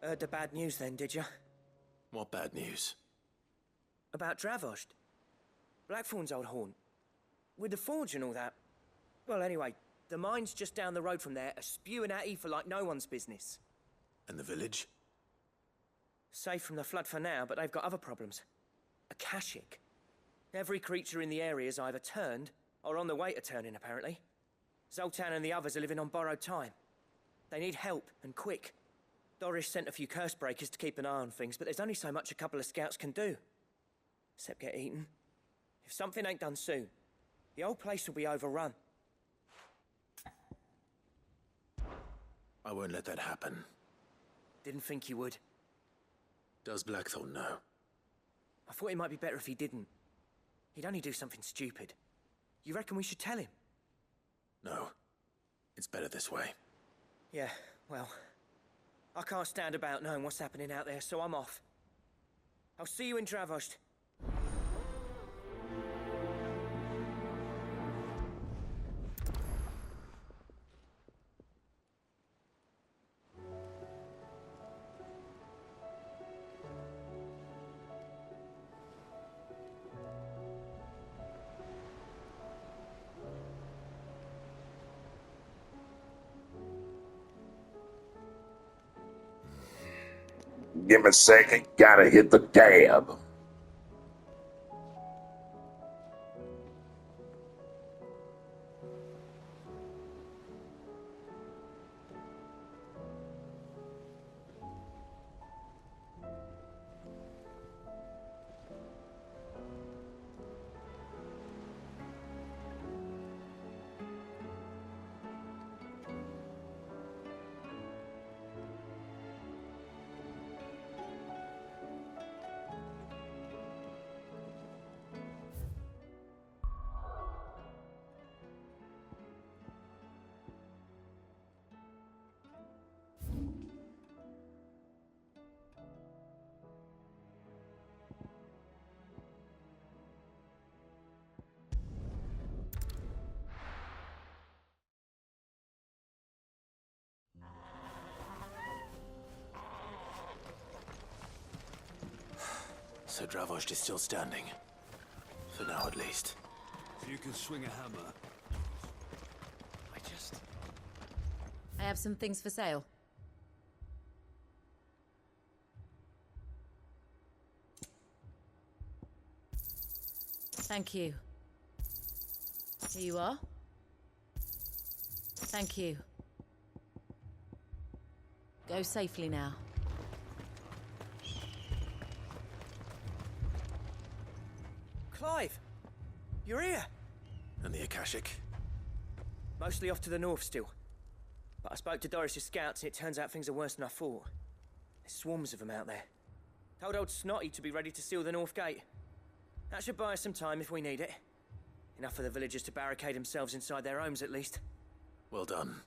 Heard the bad news then, did you? What bad news? About Dravost. Blackthorn's old haunt. With the forge and all that. Well, anyway, the mines just down the road from there are spewing out ether like no one's business. And the village? Safe from the flood for now, but they've got other problems. Akashic. Every creature in the area is either turned, or on the way to turning, apparently. Zoltan and the others are living on borrowed time. They need help, and quick. Doris sent a few curse breakers to keep an eye on things, but there's only so much a couple of scouts can do. Except get eaten. If something ain't done soon, the whole place will be overrun. I won't let that happen. Didn't think you would. Does Blackthorn know? I thought it might be better if he didn't. He'd only do something stupid. You reckon we should tell him? No. It's better this way. Yeah, well... I can't stand about knowing what's happening out there, so I'm off. I'll see you in Dravost. Give me a second, gotta hit the tab. So Dravost is still standing. For now, at least. If you can swing a hammer. I have some things for sale. Thank you. Here you are. Thank you. Go safely now. Clive! You're here! And the Akashic? Mostly off to the north still. But I spoke to Doris' scouts and it turns out things are worse than I thought. There's swarms of them out there. Told old Snotty to be ready to seal the north gate. That should buy us some time if we need it. Enough for the villagers to barricade themselves inside their homes at least. Well done.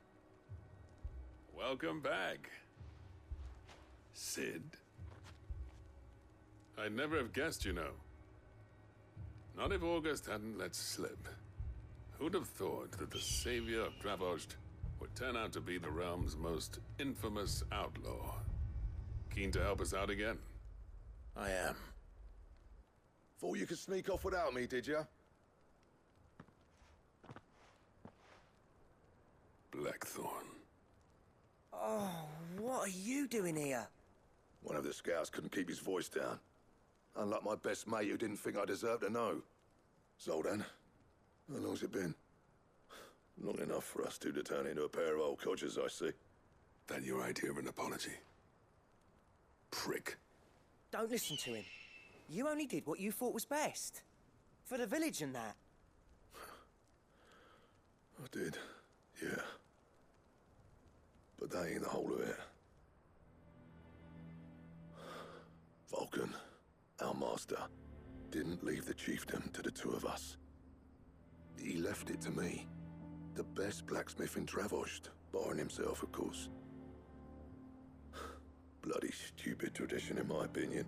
Welcome back, Cid. I'd never have guessed, you know. Not if August hadn't let slip. Who'd have thought that the savior of Dravost would turn out to be the realm's most infamous outlaw? Keen to help us out again? I am. Thought you could sneak off without me, did you? Blackthorn. Oh, what are you doing here? One of the scouts couldn't keep his voice down. Unlike my best mate who didn't think I deserved to know. Zoltan, how long's it been? Long enough for us two to turn into a pair of old codgers, I see. That your idea of an apology? Prick. Don't listen to him. You only did what you thought was best. For the village and that. I did, yeah. But that ain't the whole of it. Vulcan, our master, didn't leave the chiefdom to the two of us. He left it to me. The best blacksmith in Dravost, barring himself, of course. Bloody stupid tradition, in my opinion.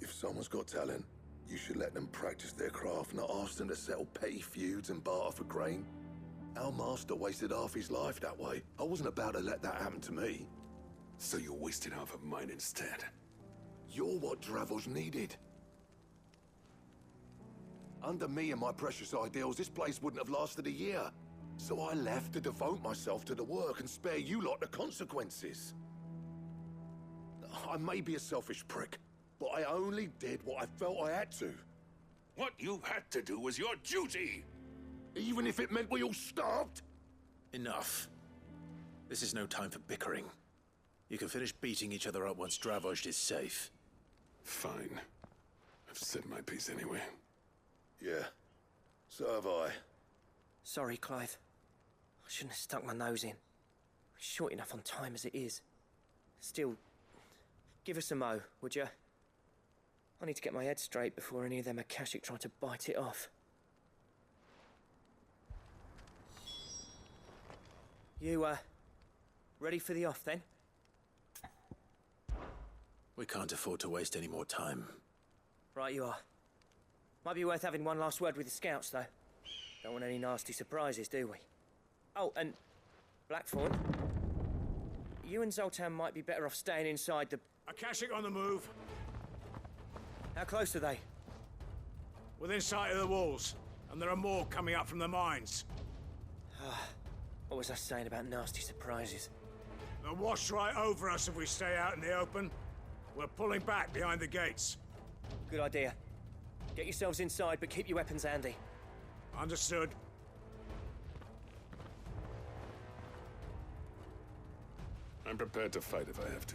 If someone's got talent, you should let them practice their craft, not ask them to settle petty feuds and barter for grain. Our master wasted half his life that way. I wasn't about to let that happen to me. So you wasted half of mine instead. You're what Dravos needed. Under me and my precious ideals, this place wouldn't have lasted a year. So I left to devote myself to the work and spare you lot the consequences. I may be a selfish prick, but I only did what I felt I had to. What you had to do was your duty! Even if it meant we all starved? Enough. This is no time for bickering. You can finish beating each other up once Dravoj is safe. Fine. I've said my piece anyway. Yeah, so have I. Sorry, Clive. I shouldn't have stuck my nose in. We're short enough on time as it is. Still, give us a mo, would you? I need to get my head straight before any of them Akashic try to bite it off. You, ready for the off, then? We can't afford to waste any more time. Right you are. Might be worth having one last word with the scouts, though. Don't want any nasty surprises, do we? Oh, and Blackthorn, you and Zoltan might be better off staying inside the... Akashic on the move. How close are they? Within sight of the walls. And there are more coming up from the mines. What was I saying about nasty surprises? They'll wash right over us if we stay out in the open. We're pulling back behind the gates. Good idea. Get yourselves inside, but keep your weapons handy. Understood. I'm prepared to fight if I have to.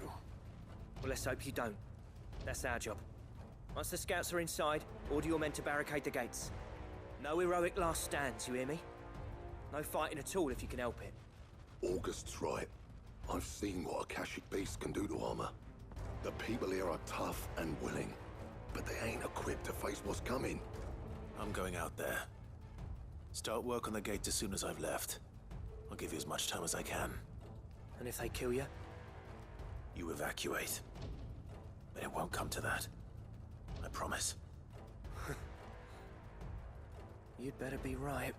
Well, let's hope you don't. That's our job. Once the scouts are inside, order your men to barricade the gates. No heroic last stands, you hear me? No fighting at all if you can help it. August's right. I've seen what Akashic beasts can do to armor. The people here are tough and willing, but they ain't equipped to face what's coming. I'm going out there. Start work on the gate as soon as I've left. I'll give you as much time as I can. And if they kill you? You evacuate. But it won't come to that. I promise. You'd better be right.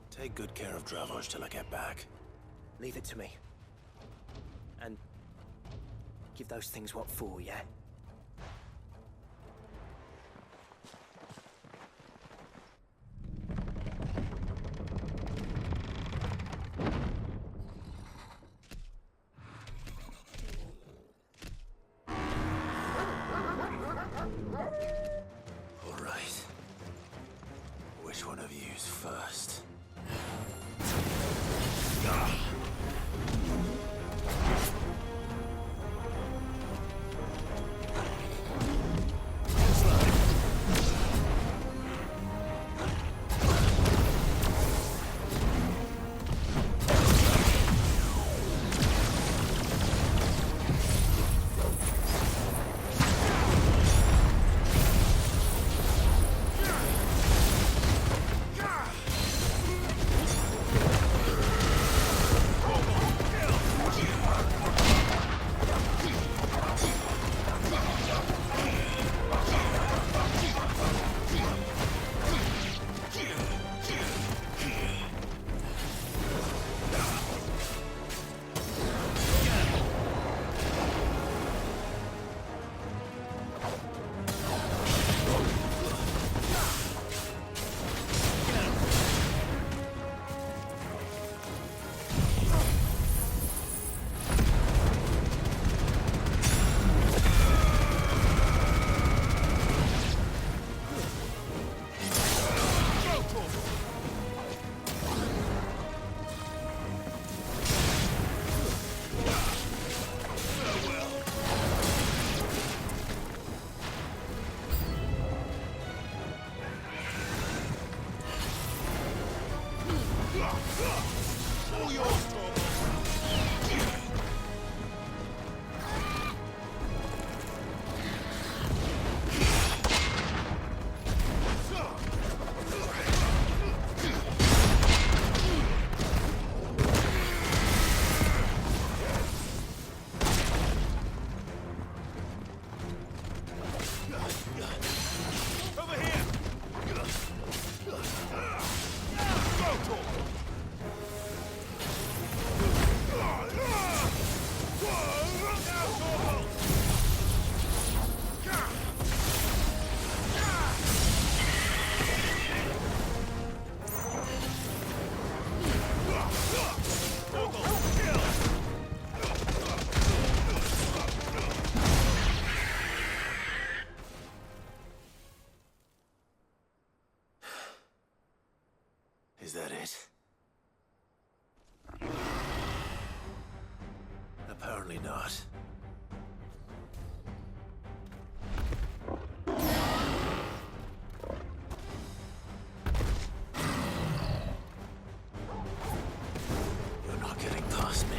Take good care of Dravoj till I get back. Leave it to me. And give those things what for, yeah? All right. Which one of you's first? Is that it? Apparently not. You're not getting past me.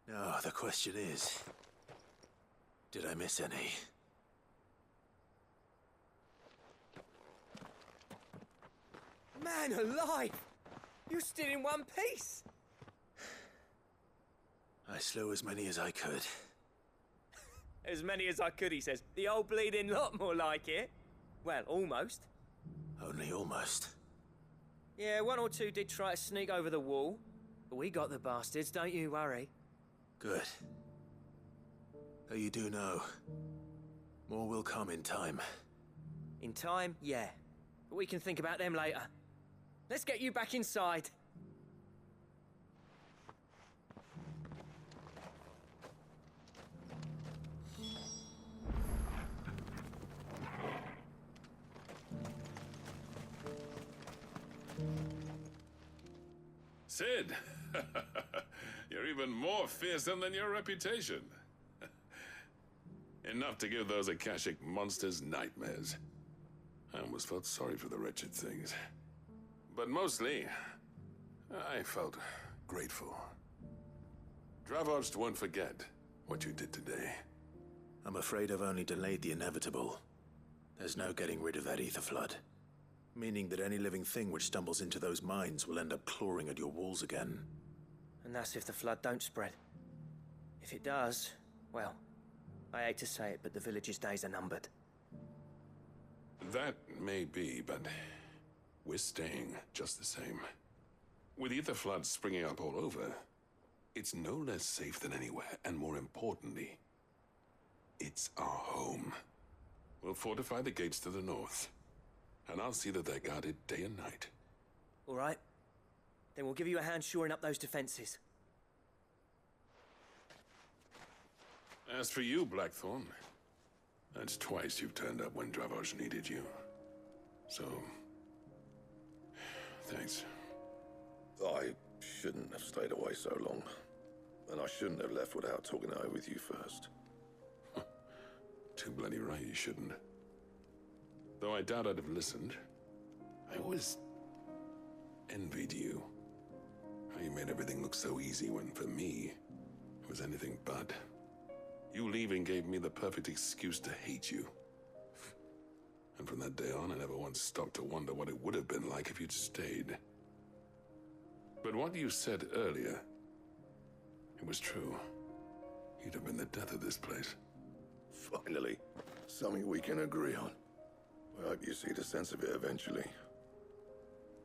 Now, the question is, did I miss any? Man alive! You're still in one piece! I slew as many as I could. As many as I could, he says. The old bleeding lot, more like it. Well, almost. Only almost. Yeah, one or two did try to sneak over the wall. But we got the bastards, don't you worry. Good. Though you do know, more will come in time. In time, yeah. But we can think about them later. Let's get you back inside. Sid! You're even more fearsome than your reputation. Enough to give those Akashic monsters nightmares. I almost felt sorry for the wretched things. But mostly, I felt grateful. Dravoged won't forget what you did today. I'm afraid I've only delayed the inevitable. There's no getting rid of that ether flood. Meaning that any living thing which stumbles into those mines will end up clawing at your walls again. And that's if the flood don't spread. If it does, well, I hate to say it, but the village's days are numbered. That may be, but we're staying just the same. With Ether floods springing up all over, it's no less safe than anywhere, and more importantly, it's our home. We'll fortify the gates to the north, and I'll see that they're guarded day and night. All right. Then we'll give you a hand shoring up those defenses. As for you, Blackthorn, that's twice you've turned up when Dravos needed you. So, thanks. I shouldn't have stayed away so long. And I shouldn't have left without talking it over with you first. Too bloody right you shouldn't. Though I doubt I'd have listened. I always envied you. How you made everything look so easy when, for me, it was anything but. You leaving gave me the perfect excuse to hate you. And from that day on, I never once stopped to wonder what it would have been like if you'd stayed. But what you said earlier, it was true. You'd have been the death of this place. Finally, something we can agree on. I hope you see the sense of it eventually.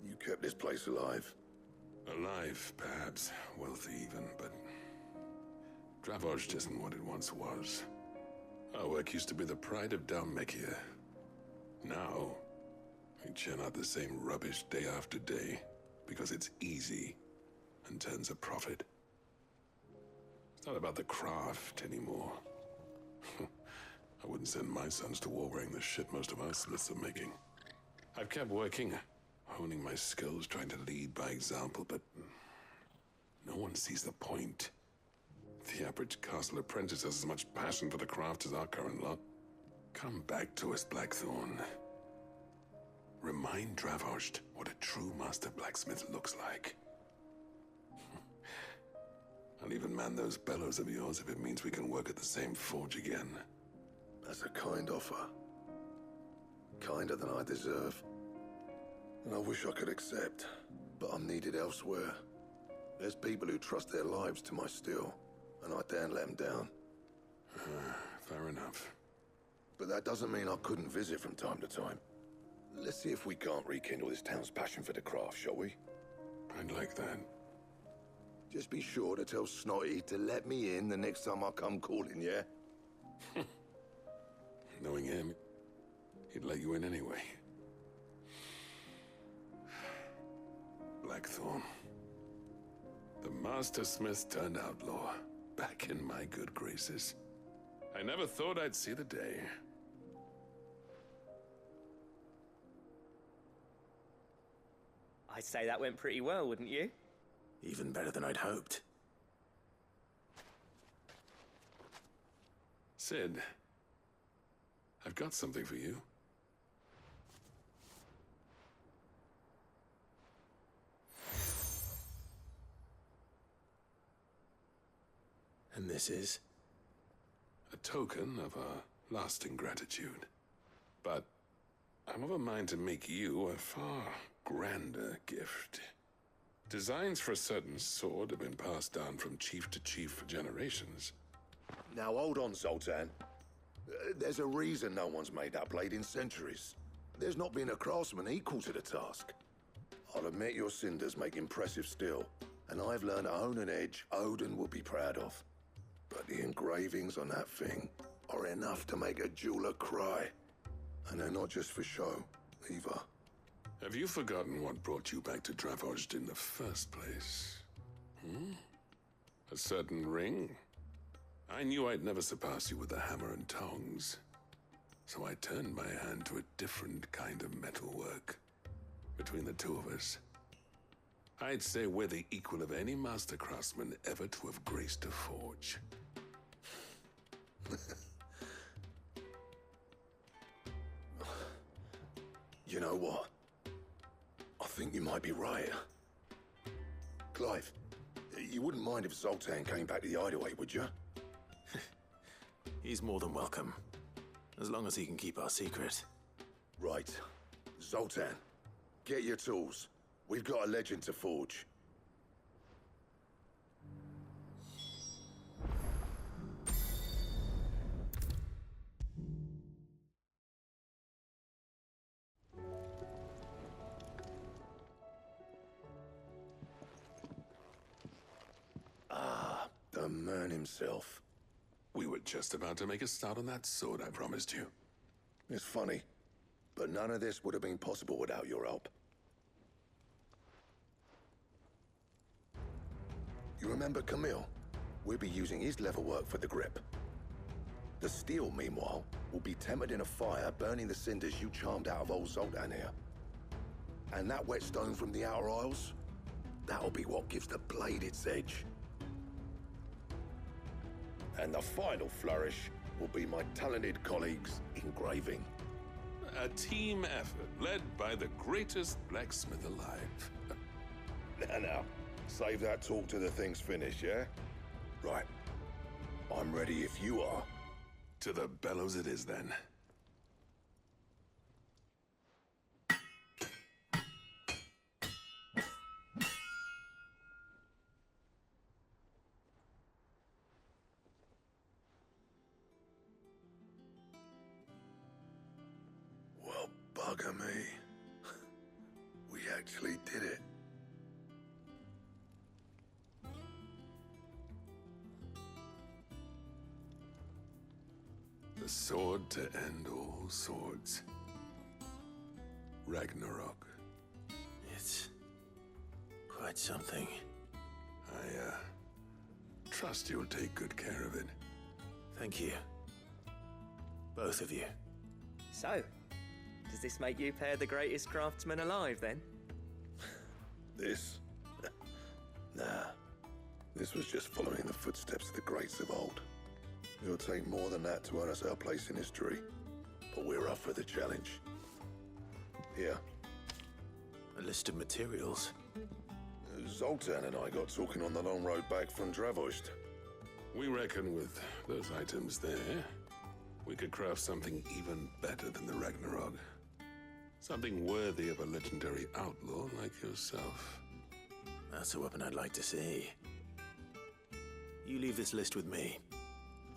You kept this place alive. Alive, perhaps. Wealthy even, but Dravos isn't what it once was. Our work used to be the pride of Dhalmekia. Now, we churn out the same rubbish day after day because it's easy and turns a profit. It's not about the craft anymore. I wouldn't send my sons to war wearing the shit most of our smiths are making. I've kept working, honing my skills, trying to lead by example, but no one sees the point. The average castle apprentice has as much passion for the craft as our current lot. Come back to us, Blackthorn. Remind Dravos what a true master blacksmith looks like. I'll even man those bellows of yours if it means we can work at the same forge again. That's a kind offer. Kinder than I deserve. And I wish I could accept, but I'm needed elsewhere. There's people who trust their lives to my steel, and I daren't let them down. Fair enough. But that doesn't mean I couldn't visit from time to time. Let's see if we can't rekindle this town's passion for the craft, shall we? I'd like that. Just be sure to tell Snotty to let me in the next time I come calling, yeah? Knowing him, he'd let you in anyway. Blackthorn. The Master Smith turned outlaw, back in my good graces. I never thought I'd see the day. I'd say that went pretty well, wouldn't you? Even better than I'd hoped. Sid, I've got something for you. And this is? A token of our lasting gratitude. But I'm of a mind to make you a far grander gift. Designs for a certain sword have been passed down from chief to chief for generations. Now hold on, Zoltan. There's a reason no one's made that blade in centuries. There's not been a craftsman equal to the task. I'll admit your cinders make impressive steel, and I've learned to own an edge Odin will be proud of. But the engravings on that thing are enough to make a jeweler cry. And they're not just for show, either. Have you forgotten what brought you back to Dravos in the first place? A certain ring? I knew I'd never surpass you with the hammer and tongs. So I turned my hand to a different kind of metalwork. Between the two of us, I'd say we're the equal of any master craftsman ever to have graced a forge. You know what? I think you might be right. Clive, you wouldn't mind if Zoltan came back to the Hideaway, would you? He's more than welcome. As long as he can keep our secret. Right. Zoltan, get your tools. We've got a legend to forge. himself. We were just about to make a start on that sword I promised you. It's funny, but none of this would have been possible without your help. You remember Camille? We'll be using his leather work for the grip. The steel, meanwhile, will be tempered in a fire, burning the cinders you charmed out of old Zoltan here. And that whetstone from the Outer Isles, that'll be what gives the blade its edge. And the final flourish will be my talented colleagues' engraving. A team effort led by the greatest blacksmith alive. Now, save that talk till the thing's finished, yeah? Right. I'm ready if you are. To the bellows it is then. Well, bugger me. We actually did it. The sword to end all swords. Ragnarok. It's quite something. I, trust you'll take good care of it. Thank you. Both of you. So, does this make you pair the greatest craftsman alive, then? This? Nah. This was just following the footsteps of the greats of old. It'll take more than that to earn us our place in history. But we're up for the challenge. Here. A list of materials. Zoltan and I got talking on the long road back from Dravost. We reckon with those items there, we could craft something even better than the Ragnarok. Something worthy of a legendary outlaw like yourself. That's a weapon I'd like to see. You leave this list with me.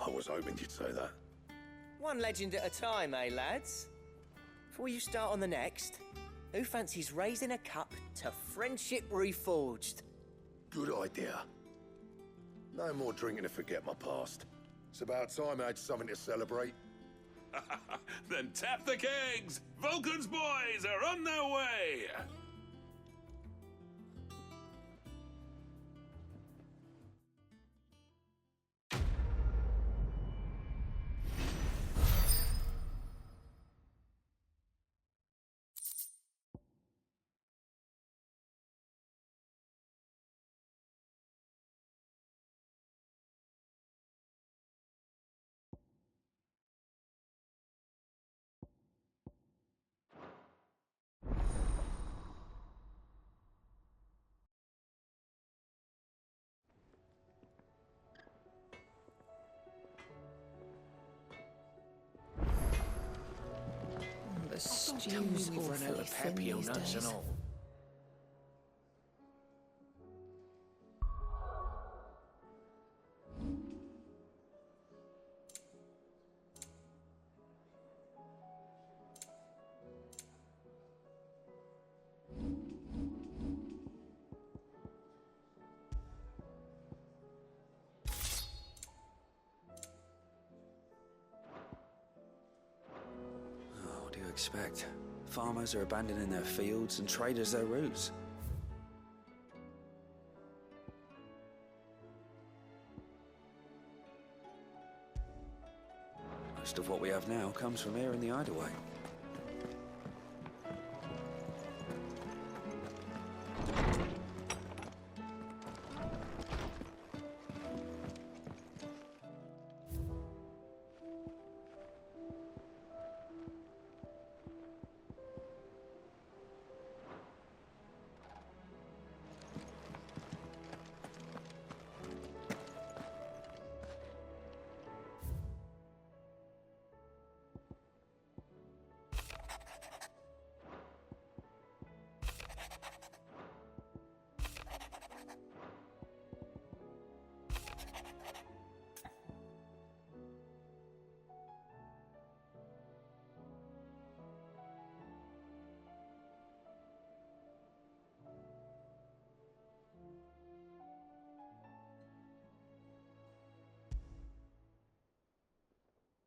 I was hoping you'd say that. One legend at a time, eh, lads? Before you start on the next, who fancies raising a cup to friendship reforged? Good idea. No more drinking to forget my past. It's about time I had something to celebrate. Then tap the kegs! Vulcan's boys are on their way! The stew's awfully thin these days. What do you expect? Farmers are abandoning their fields and traders their routes. Most of what we have now comes from here in the Hideaway.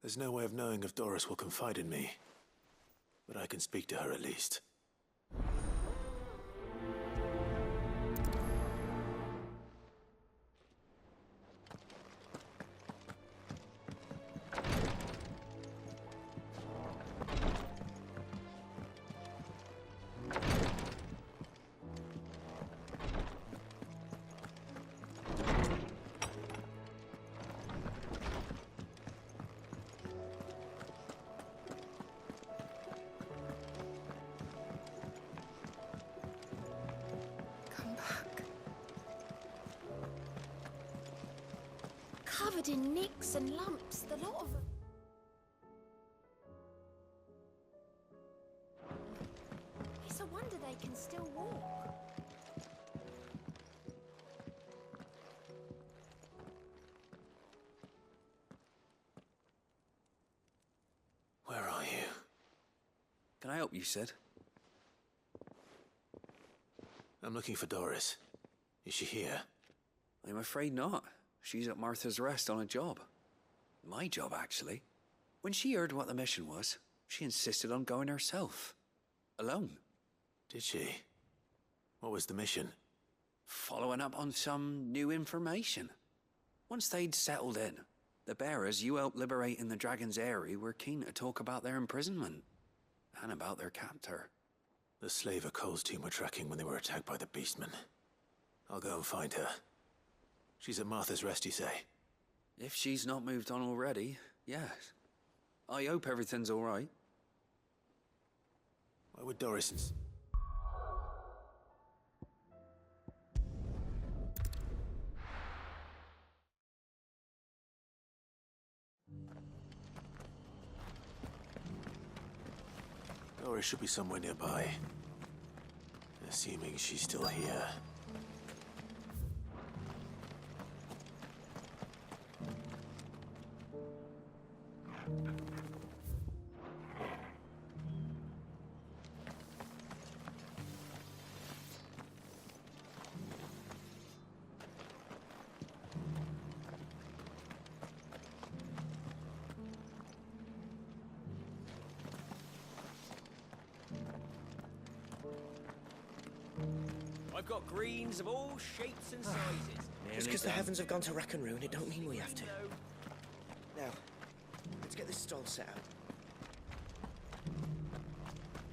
There's no way of knowing if Doris will confide in me. But I can speak to her at least. Covered in nicks and lumps, the lot of them. It's a wonder they can still walk. Where are you? Can I help you, Sid? I'm looking for Doris. Is she here? I'm afraid not. She's at Martha's Rest on a job. My job, actually. When she heard what the mission was, she insisted on going herself. Alone. Did she? What was the mission? Following up on some new information. Once they'd settled in, the bearers you helped liberate in the Dragon's Eyrie were keen to talk about their imprisonment. And about their captor. The slaver Cole's team were tracking when they were attacked by the Beastmen. I'll go and find her. She's at Martha's Rest, you say? If she's not moved on already, yes. I hope everything's all right. Why would Doris Doris should be somewhere nearby. Assuming she's still here. I've got greens of all shapes and sizes. Just because the heavens have gone to rack and ruin, it don't mean we have to. Now, let's get this stall set out.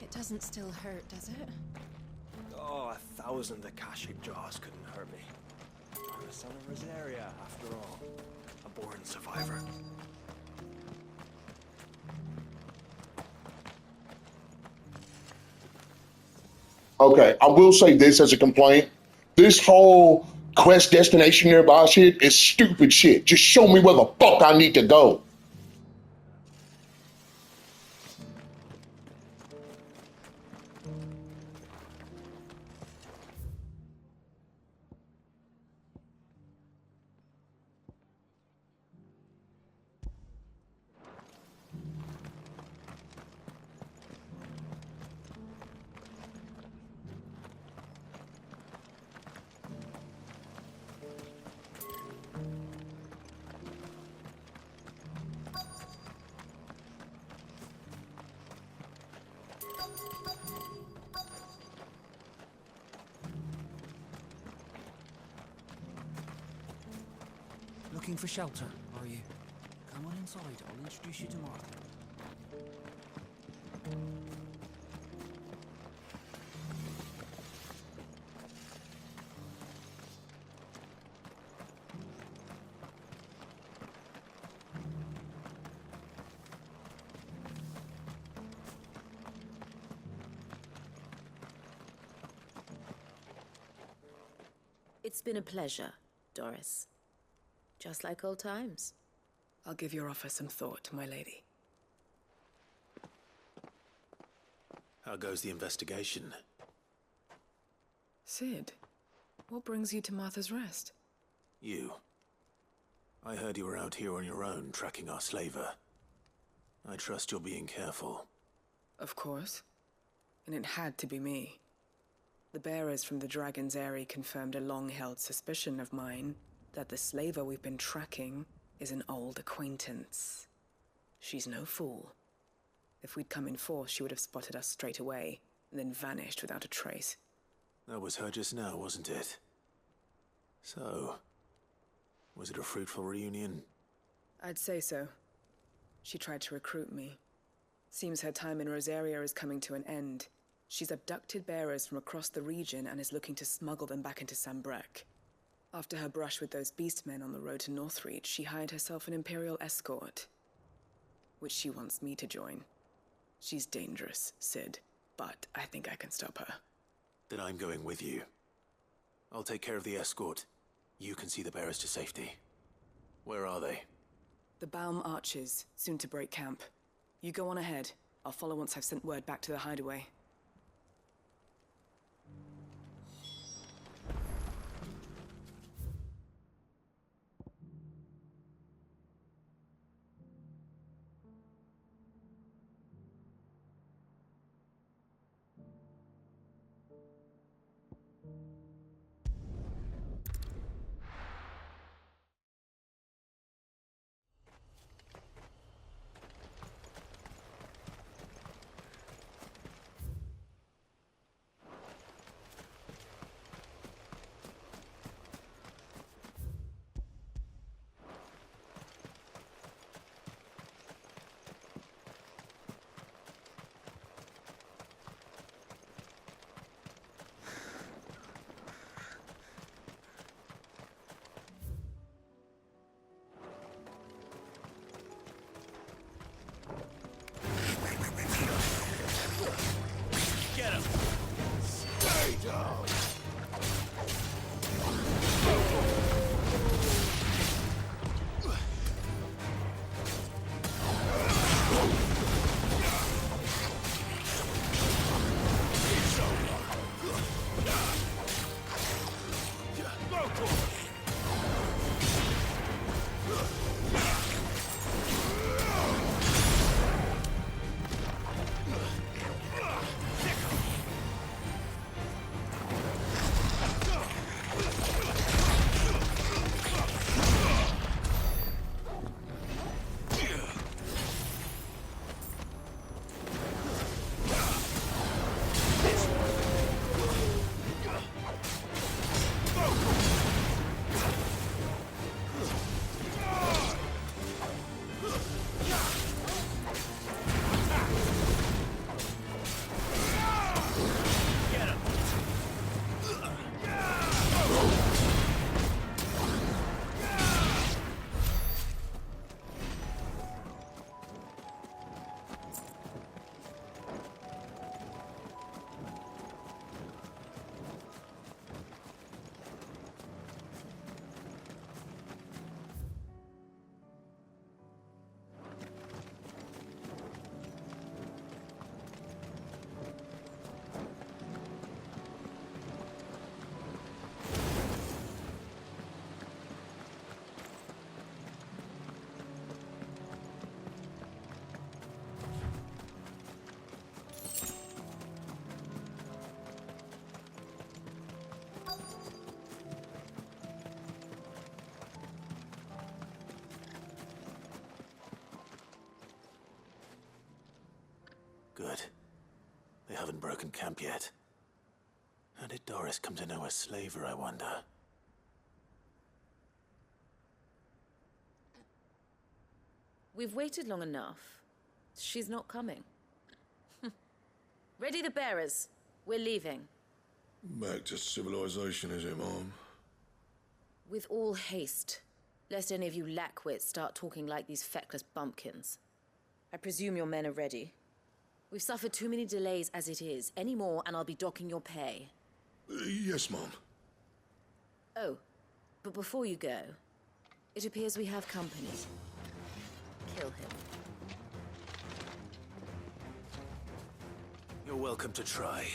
It doesn't still hurt, does it? Oh, 1,000 Akashic jaws couldn't hurt me. I'm a son of Rosaria, after all. A born survivor. Okay, I will say this as a complaint. This whole quest destination nearby shit is stupid shit. Just show me where the fuck I need to go. Looking for shelter, are you? Come on inside, I'll introduce you to Martha. It's been a pleasure, Doris. Just like old times. I'll give your offer some thought, my lady. How goes the investigation? Sid, what brings you to Martha's Rest? You. I heard you were out here on your own, tracking our slaver. I trust you're being careful. Of course. And it had to be me. The bearers from the Dragon's Eyrie confirmed a long-held suspicion of mine that the slaver we've been tracking is an old acquaintance. She's no fool. If we'd come in force, she would have spotted us straight away, and then vanished without a trace. That was her just now, wasn't it? So, was it a fruitful reunion? I'd say so. She tried to recruit me. Seems her time in Rosaria is coming to an end. She's abducted bearers from across the region and is looking to smuggle them back into Sambrek. After her brush with those beastmen on the road to Northreach, she hired herself an Imperial escort, which she wants me to join. She's dangerous, Sid, but I think I can stop her. Then I'm going with you. I'll take care of the escort. You can see the bearers to safety. Where are they? The Baum Archers, soon to break camp. You go on ahead. I'll follow once I've sent word back to the hideaway. Good. They haven't broken camp yet. How did Doris come to know a slaver, I wonder? We've waited long enough. She's not coming. Ready the bearers. We're leaving. Back to civilization, is it, Mom? With all haste, lest any of you lackwits start talking like these feckless bumpkins. I presume your men are ready. We've suffered too many delays as it is. Any more, and I'll be docking your pay. Yes, Mom. Oh, but before you go, it appears we have company. Kill him. You're welcome to try.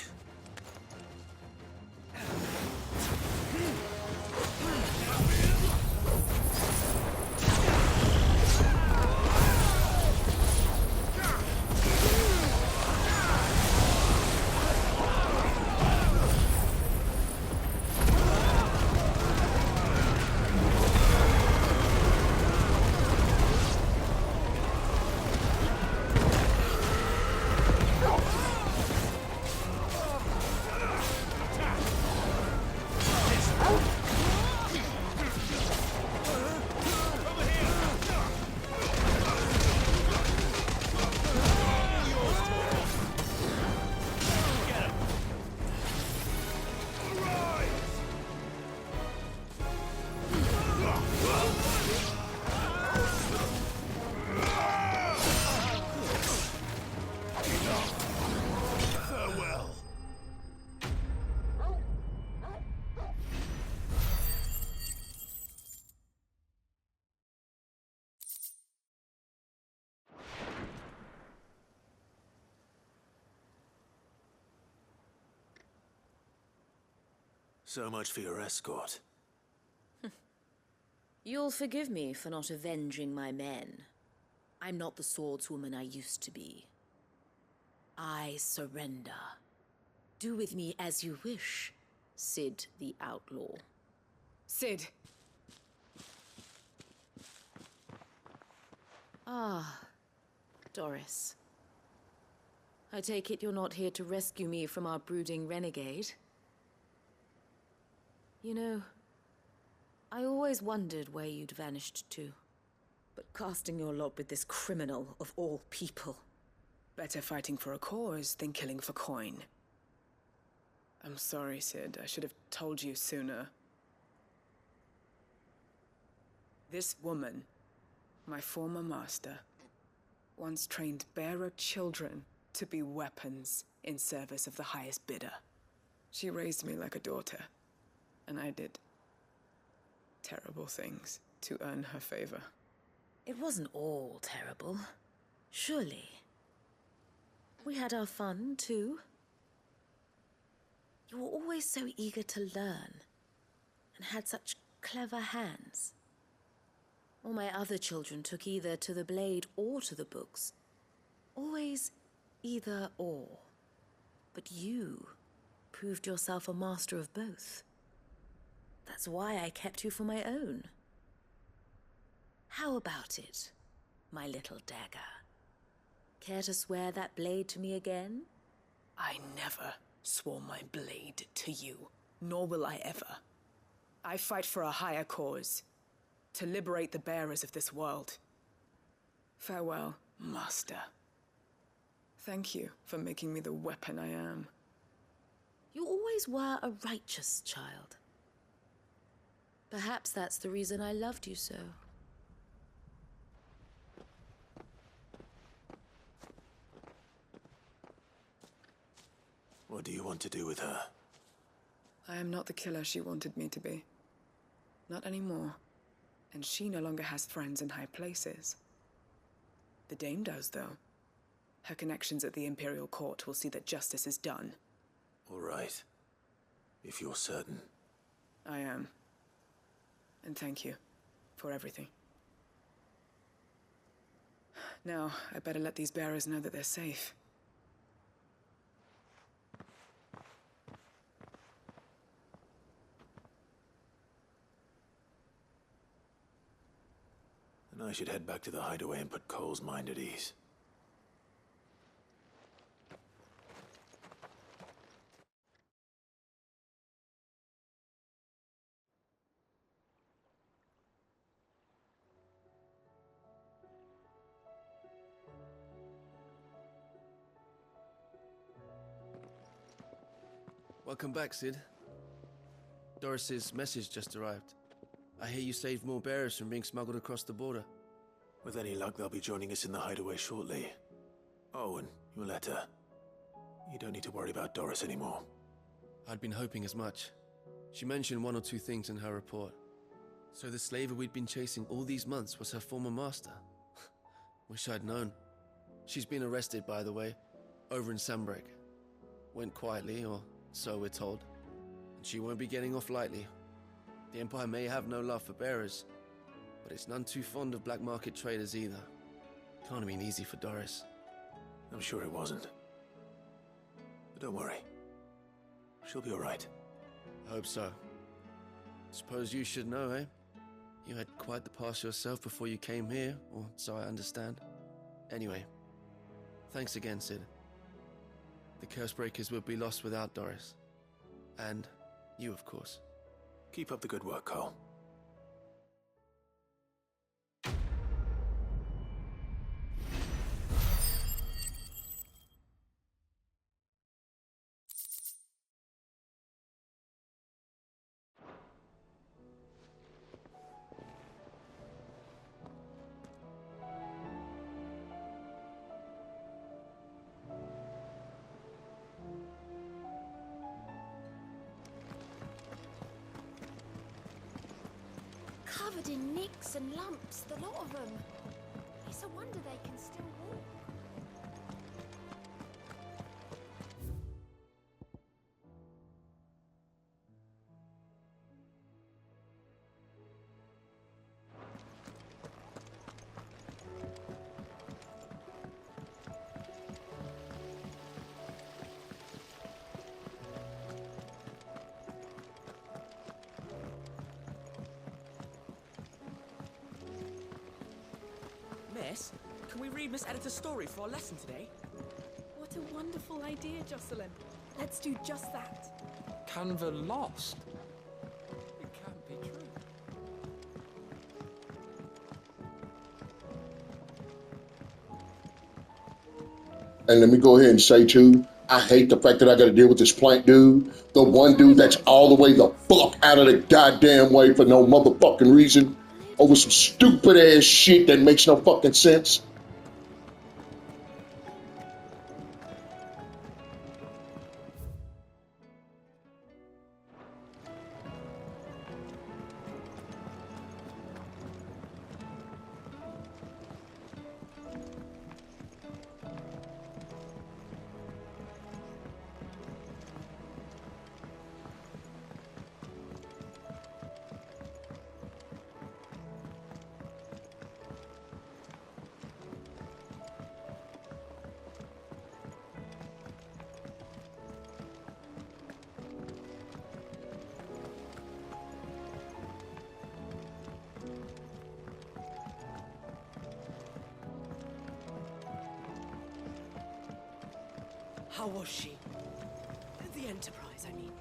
So much for your escort. You'll forgive me for not avenging my men. I'm not the swordswoman I used to be. I surrender. Do with me as you wish, Cid the Outlaw. Cid! Ah, Doris. I take it you're not here to rescue me from our brooding renegade? You know, I always wondered where you'd vanished to. But casting your lot with this criminal of all people. Better fighting for a cause than killing for coin. I'm sorry, Cid. I should have told you sooner. This woman, my former master, once trained bearer children to be weapons in service of the highest bidder. She raised me like a daughter, and I did terrible things to earn her favor. It wasn't all terrible, surely. We had our fun, too. You were always so eager to learn, and had such clever hands. All my other children took either to the blade or to the books. Always either or. But you proved yourself a master of both. That's why I kept you for my own. How about it, my little dagger? Care to swear that blade to me again? I never swore my blade to you, nor will I ever. I fight for a higher cause, to liberate the bearers of this world. Farewell, Master. Thank you for making me the weapon I am. You always were a righteous child. Perhaps that's the reason I loved you so. What do you want to do with her? I am not the killer she wanted me to be. Not anymore. And she no longer has friends in high places. The Dame does, though. Her connections at the Imperial Court will see that justice is done. All right. If you're certain. I am. And thank you for everything. Now, I better let these bearers know that they're safe. Then I should head back to the hideaway and put Cole's mind at ease. Welcome back, Cid. Doris's message just arrived. I hear you saved more bearers from being smuggled across the border. With any luck, they'll be joining us in the hideaway shortly. Oh, and your letter. You don't need to worry about Doris anymore. I'd been hoping as much. She mentioned one or two things in her report. So the slaver we'd been chasing all these months was her former master. Wish I'd known. She's been arrested, by the way, over in Sanbreque. Went quietly, or so we're told. And she won't be getting off lightly. The Empire may have no love for bearers, but it's none too fond of black market traders either. Can't have been easy for Doris. I'm sure it wasn't. But don't worry. She'll be all right. I hope so. Suppose you should know, eh? You had quite the past yourself before you came here, or so I understand. Anyway, thanks again, Cid. The Cursebreakers would be lost without Doris. And you, of course. Keep up the good work, Cole. Covered in nicks and lumps, the lot of them. It's a wonder they can still walk. Can we read Miss Editor's story for our lesson today? What a wonderful idea, Jocelyn. Let's do just that. Canva lost? It can't be true. And let me go ahead and say too, I hate the fact that I gotta deal with this plank dude. The one dude that's all the way the fuck out of the goddamn way for no motherfucking reason. Over some stupid ass shit that makes no fucking sense. How was she? The Enterprise, I mean.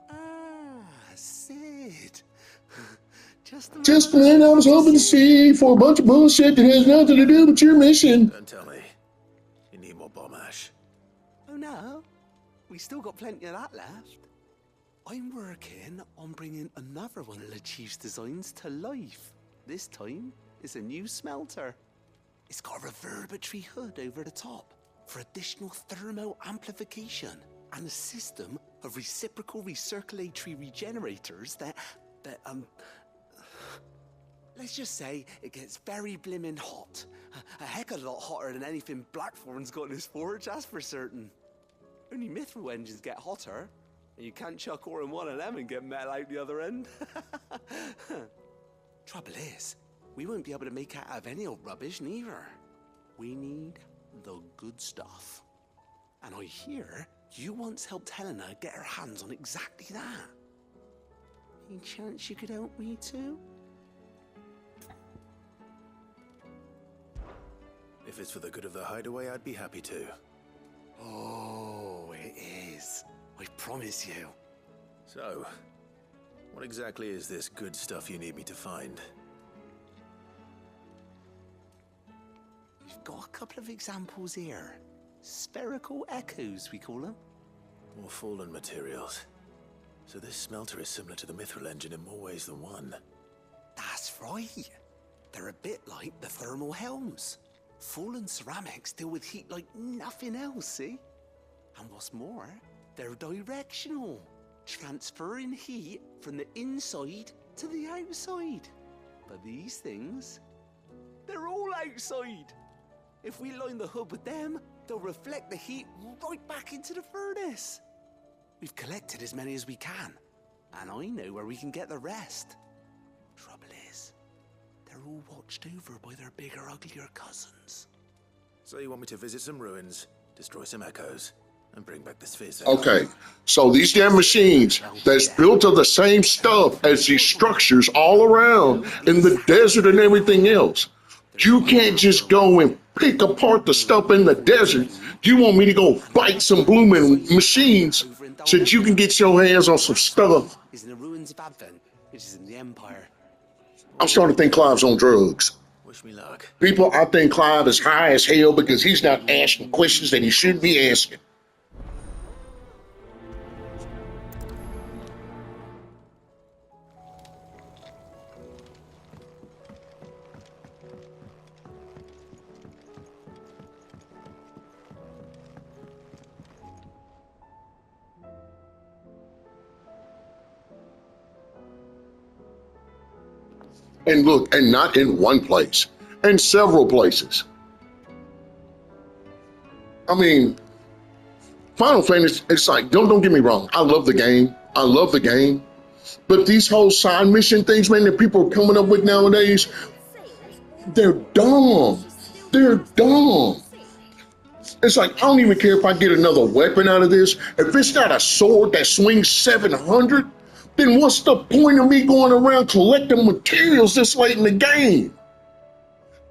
Ah, Sid. Just the man I was hoping to see for a bunch of bullshit that has nothing to do with your mission. Don't tell me. You need more bomb ash. Oh no, we still got plenty of that left. I'm working on bringing another one of the Chief's designs to life. This time, it's a new smelter. It's got a reverberatory hood over the top for additional thermal amplification and a system of reciprocal recirculatory regenerators that let's just say it gets very blimmin' hot. A heck of a lot hotter than anything Blackthorn's got in his forge, that's for certain. Only mithril engines get hotter, and you can't chuck ore in one of them and get metal out the other end. Trouble is, we won't be able to make it out of any old rubbish neither. We need the good stuff. And I hear you once helped Helena get her hands on exactly that. Any chance you could help me too? If it's for the good of the hideaway, I'd be happy to. Oh, it is. I promise you. So, what exactly is this good stuff you need me to find? We've got a couple of examples here. Spherical echoes, we call them. More fallen materials. So this smelter is similar to the mithril engine in more ways than one. That's right. They're a bit like the thermal helms. Fallen ceramics deal with heat like nothing else, see? And what's more, they're directional, transferring heat from the inside to the outside. But these things, they're all outside. If we line the hood with them, they'll reflect the heat right back into the furnace. We've collected as many as we can, and I know where we can get the rest. Trouble is, they're all watched over by their bigger, uglier cousins. So you want me to visit some ruins, destroy some echoes, and bring back the spheres? Okay, so these damn machines that's built of the same stuff as these structures all around in the desert and everything else. You can't just go and pick apart the stuff in the desert. You want me to go fight some blooming machines so that you can get your hands on some stuff. Is in the ruins of Advent, which is in the Empire. I'm starting to think Clive's on drugs. Wish me luck. People, I think Clive is high as hell because he's not asking questions that he should be asking. And look, and not in one place, in several places. I mean, Final Fantasy, it's like, don't get me wrong. I love the game. I love the game. But these whole side mission things, man, that people are coming up with nowadays, they're dumb. They're dumb. It's like, I don't even care if I get another weapon out of this. If it's not a sword that swings 700, then what's the point of me going around collecting materials this late in the game?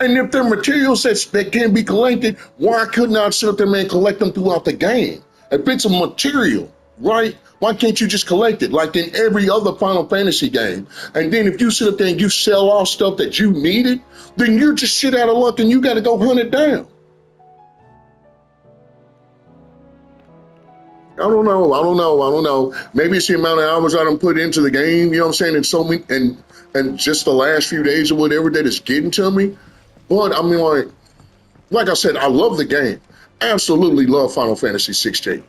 And if they're materials that can be collected, why couldn't I sit up there, man, collect them throughout the game? If it's a material, right? Why can't you just collect it like in every other Final Fantasy game? And then if you sit up there and you sell off stuff that you needed, then you're just shit out of luck and you got to go hunt it down. I don't know. Maybe it's the amount of hours I done put into the game, you know what I'm saying? And so many, and just the last few days or whatever that is getting to me. But I mean, like I said, I love the game. Absolutely love Final Fantasy 16.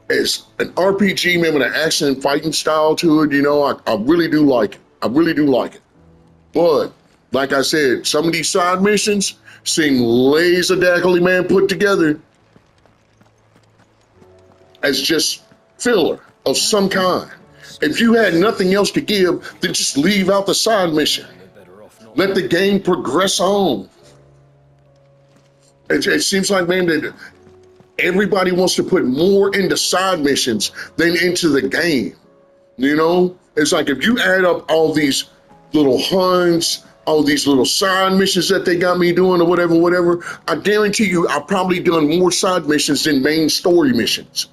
It's an RPG, man, with an action and fighting style to it. You know, I really do like it. I really do like it. But like I said, some of these side missions seem laser-dackily, man, put together as just filler of some kind. If you had nothing else to give, then just leave out the side mission. Let the game progress on. It seems like, man, that everybody wants to put more into side missions than into the game. You know, it's like if you add up all these little hunts, all these little side missions that they got me doing or whatever, I guarantee you I've probably done more side missions than main story missions.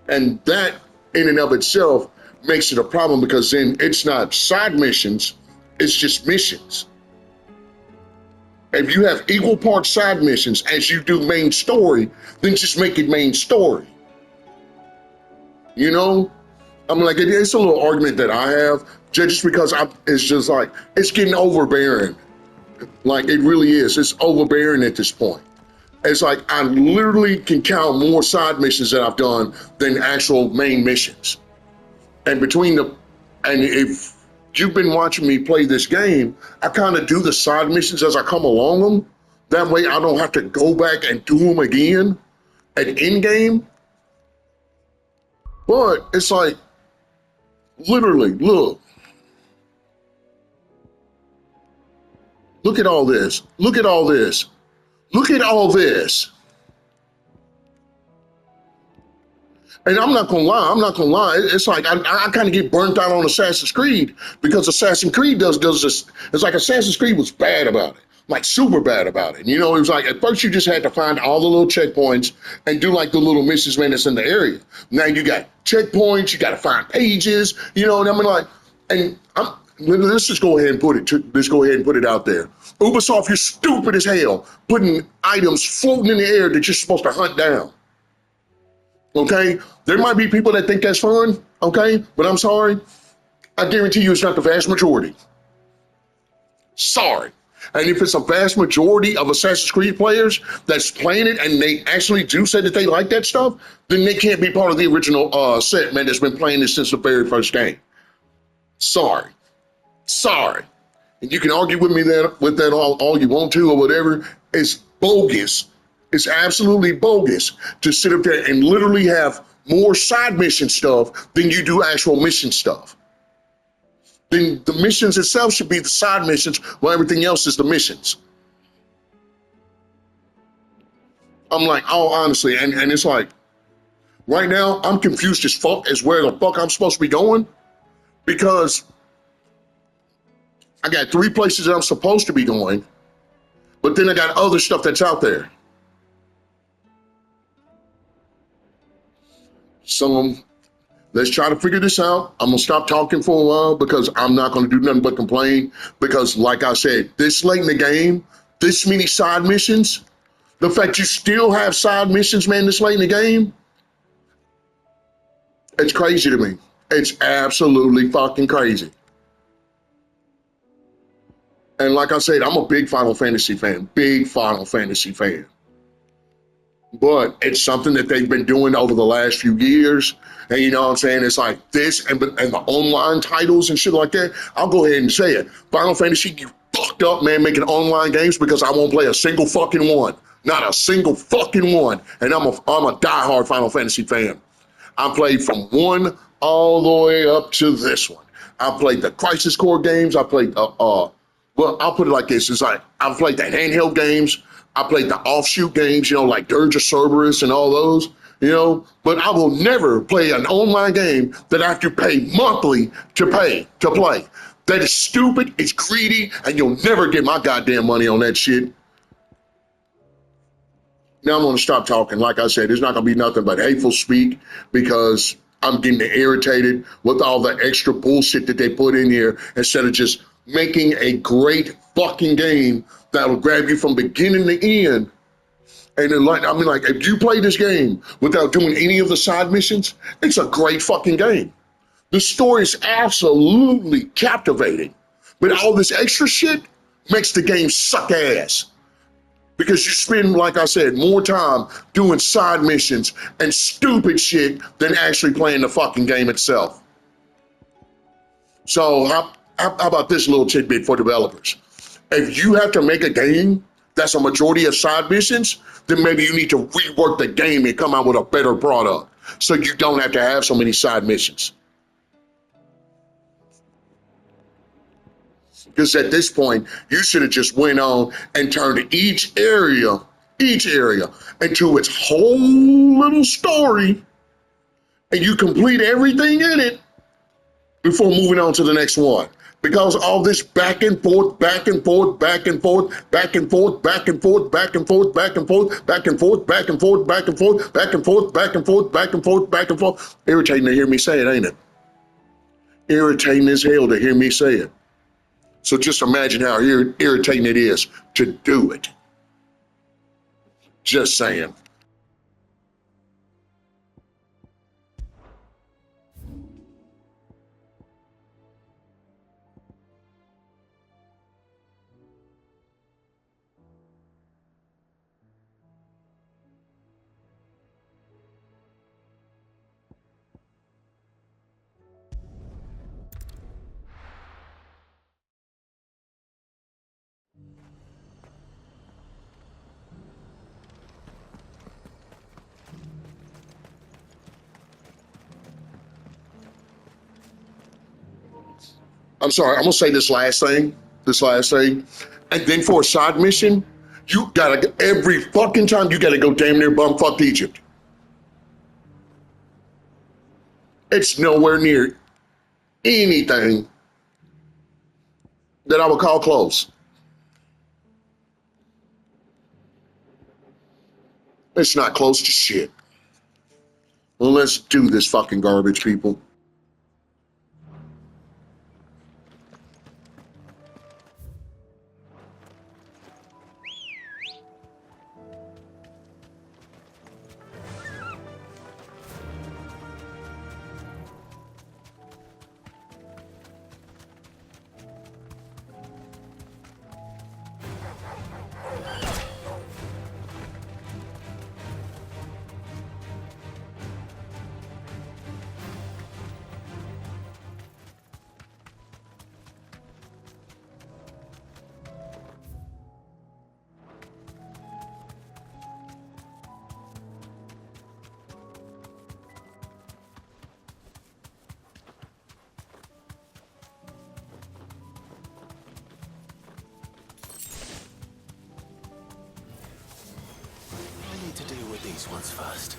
And that in and of itself makes it a problem because then it's not side missions, it's just missions. If you have equal parts side missions as you do main story, then just make it main story. You know? I'm like, it's a little argument that I have just because it's just like, it's getting overbearing. Like it really is, it's overbearing at this point. It's like I literally can count more side missions that I've done than actual main missions. And if you've been watching me play this game, I kind of do the side missions as I come along them. That way I don't have to go back and do them again at end game. But it's like, literally, look at all this. Look at all this. Look at all this. And I'm not gonna lie. It's like I kind of get burnt out on Assassin's Creed because Assassin's Creed does this. It's like Assassin's Creed was bad about it, like super bad about it. You know, it was like at first you just had to find all the little checkpoints and do like the little missions, man, that's in the area. Now you got checkpoints, you got to find pages, you know, and I mean like, and let's just go ahead and put it out there. Ubisoft, you're stupid as hell, putting items floating in the air that you're supposed to hunt down. Okay? There might be people that think that's fun, okay? But I'm sorry. I guarantee you it's not the vast majority. Sorry. And if it's a vast majority of Assassin's Creed players that's playing it and they actually do say that they like that stuff, then they can't be part of the original set, man, that's been playing this since the very first game. Sorry. And you can argue with me with that all you want to or whatever. It's bogus. It's absolutely bogus to sit up there and literally have more side mission stuff than you do actual mission stuff. Then the missions itself should be the side missions while everything else is the missions. I'm like, oh, honestly, and it's like, right now, I'm confused as fuck as where the fuck I'm supposed to be going because I got 3 places that I'm supposed to be going, but then I got other stuff that's out there. So let's try to figure this out. I'm gonna stop talking for a while because I'm not gonna do nothing but complain because like I said, this late in the game, this many side missions, the fact you still have side missions, man, this late in the game, it's crazy to me. It's absolutely fucking crazy. And like I said, I'm a big Final Fantasy fan. But it's something that they've been doing over the last few years. And you know what I'm saying? It's like this and the online titles and shit like that. I'll go ahead and say it. Final Fantasy, you fucked up, man, making online games because I won't play a single fucking one. Not a single fucking one. And I'm a diehard Final Fantasy fan. I played from 1 all the way up to this one. I played the Crisis Core games. I played, well, I'll put it like this. It's like, I've played the handheld games. I played the offshoot games, you know, like Dirge of Cerberus and all those, you know, but I will never play an online game that I have to pay monthly to play. That is stupid, it's greedy, and you'll never get my goddamn money on that shit. Now I'm gonna stop talking. Like I said, there's not gonna be nothing but hateful speak because I'm getting irritated with all the extra bullshit that they put in here instead of just making a great fucking game that'll grab you from beginning to end. And then, like, I mean, like, if you play this game without doing any of the side missions, it's a great fucking game. The story is absolutely captivating, but all this extra shit makes the game suck ass. Because you spend, like I said, more time doing side missions and stupid shit than actually playing the fucking game itself. So how about this little tidbit for developers? If you have to make a game that's a majority of side missions, then maybe you need to rework the game and come out with a better product so you don't have to have so many side missions. Because at this point, you should have just went on and turned each area into its whole little story, and you complete everything in it before moving on to the next one. Because all this back and forth, back and forth, back and forth, back and forth, back and forth, back and forth, back and forth, back and forth, back and forth, back and forth, back and forth, back and forth, back and forth, back and forth. Irritating to hear me say it, ain't it? Irritating as hell to hear me say it. So just imagine how irritating it is to do it. Just saying. I'm sorry, I'm gonna say this last thing, and then for a side mission, you gotta, every fucking time you gotta go damn near bumfuck Egypt. It's nowhere near anything that I would call close. It's not close to shit. Well, let's do this fucking garbage, people. To deal with these ones first.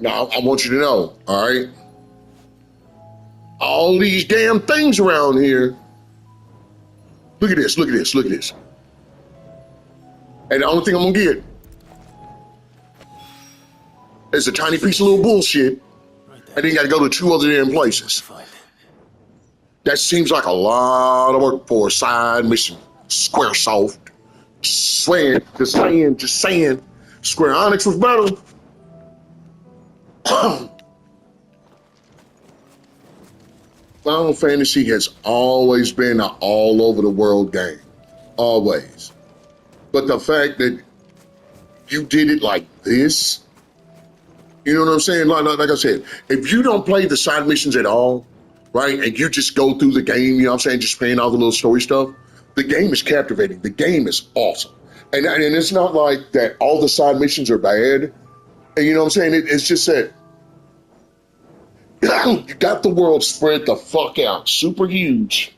Now, I want you to know, all right? All these damn things around here. Look at this, look at this, look at this. And the only thing I'm gonna get is a tiny piece of little bullshit, and then you gotta go to 2 other damn places. That seems like a lot of work for a side mission. Squaresoft. Just saying. Square Enix was better. Final Fantasy has always been an all over the world game. Always. But the fact that you did it like this, you know what I'm saying? Like I said, if you don't play the side missions at all, right, and you just go through the game, you know what I'm saying, just playing all the little story stuff, the game is captivating. The game is awesome. And it's not like that all the side missions are bad. And you know what I'm saying? It's just that you got the world spread the fuck out, super huge,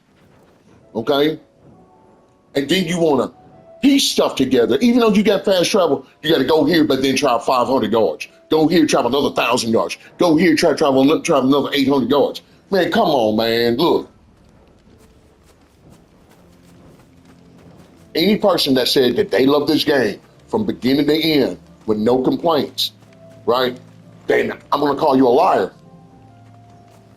okay? And then you want to piece stuff together. Even though you got fast travel, you got to go here, but then travel 500 yards. Go here, travel another 1,000 yards. Go here, travel another 800 yards. Man, come on, man. Look. Any person that said that they love this game from beginning to end with no complaints, right? Then I'm going to call you a liar.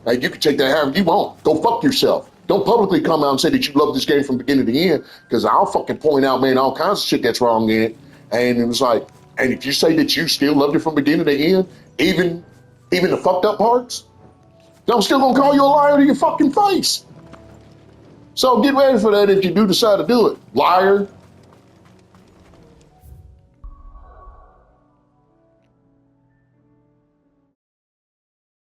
Now, you can take that however you want. Go fuck yourself. Don't publicly come out and say that you love this game from beginning to end, because I'll fucking point out, man, all kinds of shit that's wrong in it. And it was like, and if you say that you still loved it from beginning to end, even the fucked up parts, then I'm still gonna call you a liar to your fucking face. So get ready for that if you do decide to do it. Liar,